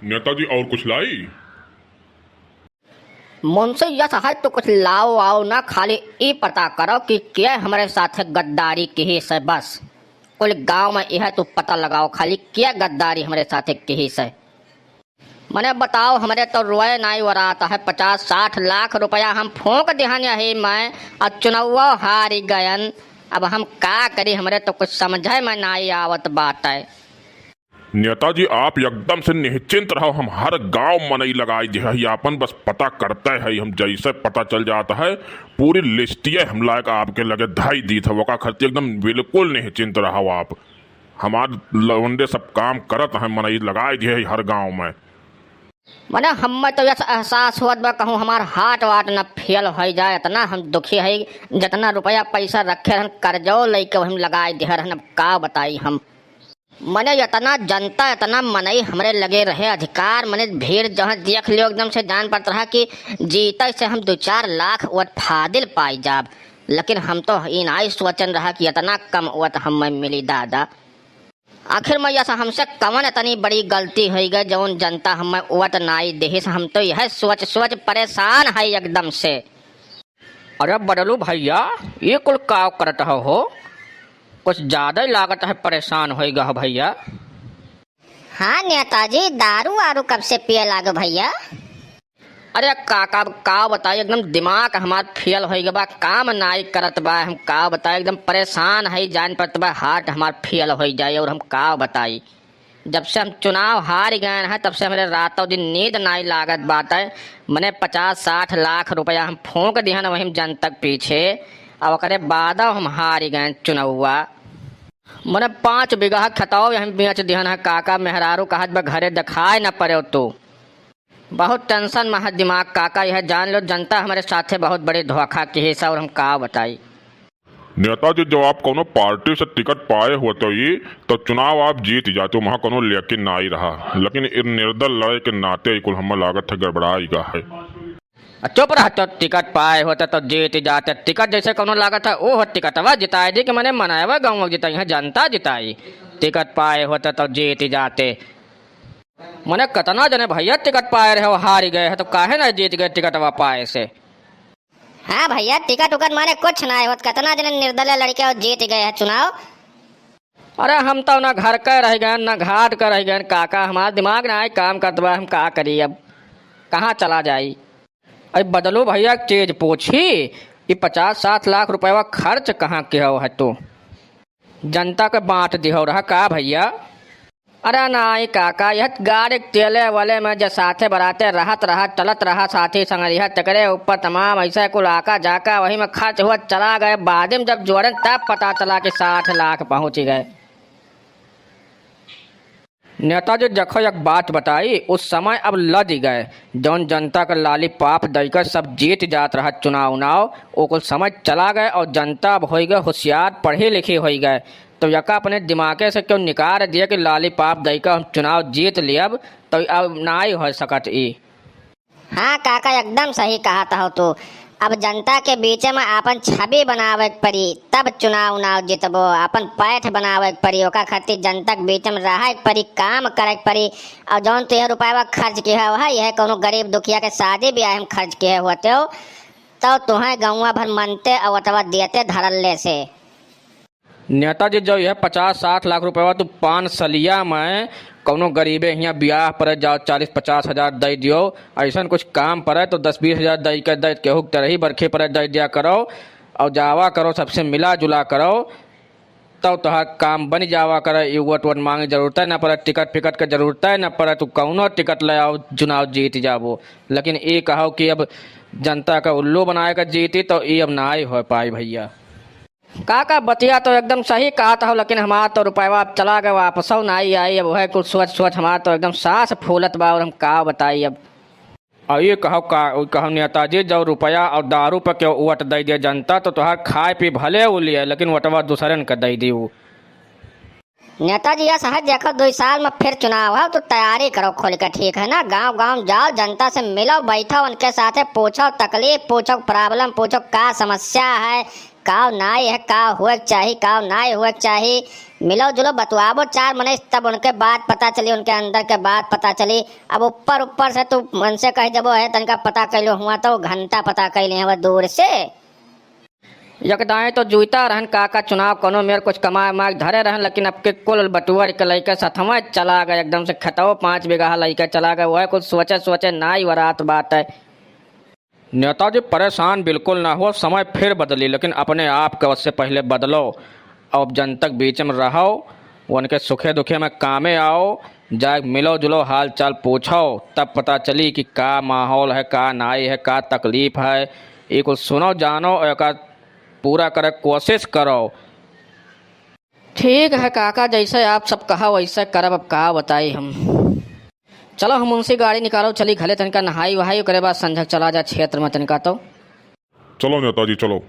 नेताजी और कुछ लाई? मुंशी यश है तो कुछ लाओ आओ ना, खाली ई पता करो कि क्या हमारे साथ गद्दारी की से। बस कुल गांव में यह तो पता लगाओ खाली क्या गद्दारी हमारे साथ की से। मने बताओ, हमारे तो रोए नहीं हो रहा था है। 50-60 लाख रुपया हम फूंक दिहन यही मैं, और चुनाव हारी गयन। अब हम का करी, हमारे तो कुछ समझे में नहीं आवत बात है। नेताजी आप एकदम से निश्चिंत रहो, हम हर गांव मनई लगाई दे है अपन, बस पता करते है हम। जैसे पता चल जाता है पूरी लिस्टिए हम लायक आपके लगे धाई दी था, वो का खर्च एकदम बिल्कुल निश्चिंत रहो आप। हमारे लवंडे सब काम करत हैं, मनई लगाई दी है हर गांव में। मने हम तो यस एहसास हुआ बा कहूँ हमार हाथ वाट न फेल हो जाए, इतना हम दुखी है। जितना रुपया पैसा रखे हन कर्जो लेके हम लगाए दे हन। अब का बताई हम, मने इतना जनता इतना मनई हमरे लगे रहे अधिकार। मने भीड़ जहाँ देख लियो एकदम से जान पड़ता रहा कि जीते से हम 2-4 लाख वत फादिल पाई जाब। लेकिन हम तो इन आई सोचन रहा कि इतना कम वत हम मिली दादा। आखिर में यह हमसे कवन इतनी बड़ी गलती हो गई जौन जनता हमें वत नाई देही। हम तो यह सोच सोच परेशान है एकदम से। अरे बदलू भैया, ये कुल काव करत हो, कुछ ज्यादा ही लागत है, परेशान होएगा भैया। हाँ नेताजी, दारू आरू कब से पिए लागो भैया? अरे काका का बताई, एकदम दिमाग हमार फेल हो गया बा, काम नाई करत बा। हम का बताई, एकदम परेशान है जान पड़त बा, हार्ट हमार फेल हो जाए। और हम का बताई, जब से हम चुनाव हार गए हैं तब से हमारे रातों दिन नींद नाई लागत बात है। मैंने 50-60 लाख रुपया हम फूंक दिहन वही जनता के पीछे, और ओकरे बाद हम हार गए चुनावा। मैंने 5 बीघा खताओ हम बेच दिहन है काका। मेहरारू कहत बा घरे दिखाए न पड़े तो बहुत टेंशन में है दिमाग काका। यह जान लो जनता हमारे साथे बहुत बड़े धोखा की है। और हम का बताई। नेताजी जब आप कोनो पार्टी से टिकट पाए होते ही तो चुनाव आप जीत जाते, वहाँ कोनो लेकिन ना ही रहा। लेकिन इन निर्दल लड़ाई के नाते कुल हम लागत है गड़बड़ाएगा है। चुप रह, तो टिकट पाए होते तो जीत जाते। टिकट जैसे कोनो लागत है वो टिकटवा जिताए दी कि मैंने मनाएवा गाँव जिताई है, जनता जिताई। टिकट पाए होते तो जीत जाते। मैंने कितना जने भैया टिकट पाए रहे हो हार गए है, तो काहे ना जीत गए टिकटवा पाए से। हाँ भैया, टिकट उकट माने कुछ ना होत, कितना जने निर्दलीय लड़के और जीत गए हैं चुनाव। अरे हम तो ना घर का रह गए ना घाट का रह गए काका, हमारा दिमाग ना काम करत बा। हम का करी, अब कहाँ चला जाई। अरे बदलो भैया चीज पूछी, ये 50-60 लाख रुपया खर्च कहाँ के हो है, तो जनता के बांट दिहो रहा का भैया? अरे नाई काका, यह गाड़ी तेले वाले में जो साथे बराते रहत रहा चलत रहा साथी संगरिया तकरे ऊपर तमाम ऐसा कुल आका जाका वही में खर्च हुआ चला गए। बाद में जब जोड़े तब पता चला कि 60 लाख पहुंच गए। नेताजी देखो एक बात बताई, उस समय अब लद गए जौन जनता का लाली पाप देकर सब जीत जात रहा चुनाव उनाव, वो कुछ समझ चला गए और जनता अब हो गए होशियार पढ़े लिखे हो गए। तो यका अपने दिमागे से क्यों निकाल दिया कि लाली पाप देकर हम चुनाव जीत लियब, तो अब ना ही हो सकत ई। हाँ काका, एकदम सही कहा था तो। अब जनता के बीच में अपन छवि बनावे के पड़ी, तब चुनाव उनाव जीतबो। अपन पैठ बनावे के पड़ी, ओका खातिर जनता के बीच में रहे के पड़ी, काम करे के पड़ी। और जौन तुहे रुपया खर्च किया हुआ है, यह कोनो गरीब दुखिया के शादी ब्याह में खर्च किए होते हो, तो तुम्हें गौवा भर मनते और अथवा देते धरल्ले से। नेताजी जो यह 50-60 लाख रुपया तो 5 सलिया में कौनो गरीबे यहाँ ब्याह पर जाओ 40-50 हजार दे दियो, ऐसा कुछ काम पड़े तो 10-20 हजार दे के दे केहू तरही बरखे पर दे दिया करो और जावा करो, सबसे मिला जुला करो, तब तो काम बन जावा करे। वोट वोट मांगे जरूरत है न पड़े, टिकट फिकट के जरूरत है न पड़े, तो कौनो टिकट ले आओ चुनाव जीत जाबो। लेकिन ये कहो कि अब जनता का उल्लू बनाए का जीती, तो ये अब ना ही हो पाई भैया। काका बतिया तो एकदम सही कहा था, लेकिन हमारा तो रुपया अब चला गया वापस नहीं आई। अब वह कुछ सोच सोच हमारा तो एकदम सांस फूलत बा। और हम का बताई अब। और ये कहो नेताजी, जब रुपया और दारू पर क्यों वोट दे दिया जनता, तो तुहार खाए पी भले वो लिए, लेकिन वोटवा दूसरे ने दे दी। नेताजी यह सहज देखो 2 साल में फिर चुनाव है, तो तैयारी करो खोल कर, ठीक है ना। गांव गांव जाओ, जनता से मिलो, बैठो, उनके साथ पूछो तकलीफ, पूछो प्रॉब्लम, पूछो का समस्या है, का नाई है, का हुए चाहिए, का नाई हुए चाहिए। मिलो जुलो बतुआबो चार मने, तब उनके बात पता चली, उनके अंदर के बात पता चली। अब ऊपर ऊपर से तू मन से कह जबो है तनका पता कैलो हुआ तो घंटा पता कैले है दूर से। यकदाएं तो जुईता रहन काका चुनाव कोनो मेरे कुछ कमा माग धरे रहन, लेकिन अब के कुल बटुअर के लइके सथवा चला गए, एकदम से खतव 5 बीघा लइके चला गए। वह कुछ सोचे सोचे ना ही वरात बात है। नेताजी परेशान बिल्कुल ना हो, समय फिर बदली, लेकिन अपने आप के उससे पहले बदलो। अब जनतक बीच में रहो, उनके सुखे दुखे में कामे आओ, जाए मिलो जुलो हाल चाल पूछो, तब पता चली कि का माहौल है, का नाई है, का तकलीफ है। ये कुछ सुनो जानो और का पूरा करे कोशिश करो। ठीक है काका, जैसे आप सब कहा वैसे करब, अब का बताई हम। चलो हम उनसे गाड़ी निकालो, चली घले तनिका नहाई वहाई करे बाद संझक चला जा क्षेत्र में तनिका तो। चलो नेताजी चलो।